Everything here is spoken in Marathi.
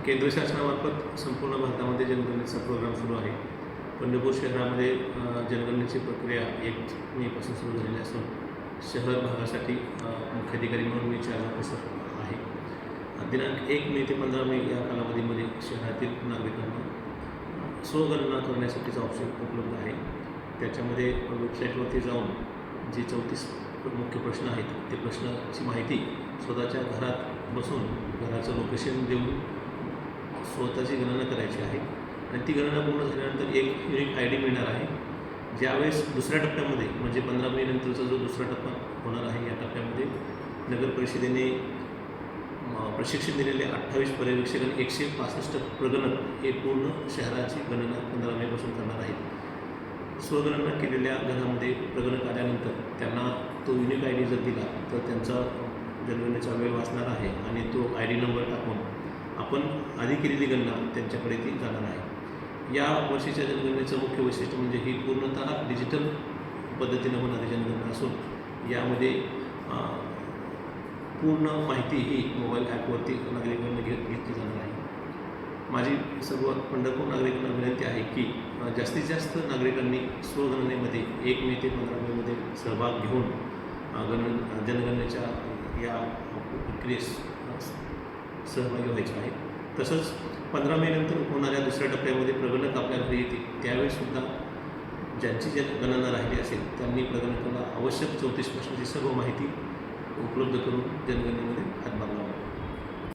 केंद्र शासनामार्फत संपूर्ण भारतामध्ये जनगणनेचा प्रोग्राम सुरू आहे. पंढरपूर शहरामध्ये जनगणनेची प्रक्रिया 1 मेपासून सुरू झालेली असून शहर भागासाठी मुख्याधिकारी म्हणून मी चार्ज ऑफिसर आहे. दिनांक 1 मे ते 15 मे या कालावधीमध्ये शहरातील नागरिकांना स्वगणना करण्यासाठीचा ऑप्शन उपलब्ध आहे. त्याच्यामध्ये वेबसाईटवरती जाऊन जे 34 मुख्य प्रश्न आहेत ते प्रश्नाची माहिती स्वतःच्या घरात बसून घराचं लोकेशन देऊन स्वतःची गणना करायची आहे आणि ती गणना पूर्ण झाल्यानंतर एक युनिक ID मिळणार आहे. ज्यावेळेस दुसऱ्या टप्प्यामध्ये म्हणजे 15 मे नंतरचा जो दुसरा टप्पा होणार आहे, या टप्प्यामध्ये नगर परिषदेने प्रशिक्षण दिलेले 28 पर्यवेक्षक आणि 165 प्रगणक हे पूर्ण शहराची गणना 15 मेपासून करणार आहेत. स्वगणना केलेल्या घरामध्ये प्रगणक आल्यानंतर त्यांना तो युनिक ID जर दिला तर त्यांचा जनगणनेचा वेळ वाचणार आहे आणि तो ID नंबर टाकून आपण आधी केलेली गणना त्यांच्याकडे ती जाणार आहे. या वर्षीच्या जनगणनेचं मुख्य वैशिष्ट्य म्हणजे ही पूर्णतः डिजिटल पद्धतीनं होणारी जनगणना असून यामध्ये पूर्ण माहिती ही मोबाईल ॲपवरती नागरिकांना घेतली जाणार आहे. माझी सर्व पंढरपूर नागरिकांना विनंती आहे की जास्तीत जास्त नागरिकांनी स्वगणनेमध्ये 1 मे ते 15 मेमध्ये सहभाग घेऊन जनगणनेच्या या प्रक्रियेस सहभागी व्हायचे आहे. तसंच 15 मे नंतर होणाऱ्या दुसऱ्या टप्प्यामध्ये प्रगणक आपल्या घरी येतील त्यावेळेससुद्धा ज्यांची गणना राहिली असेल त्यांनी प्रगणकाला आवश्यक 34 प्रश्नाची सर्व माहिती उपलब्ध करून जनगणनेमध्ये हात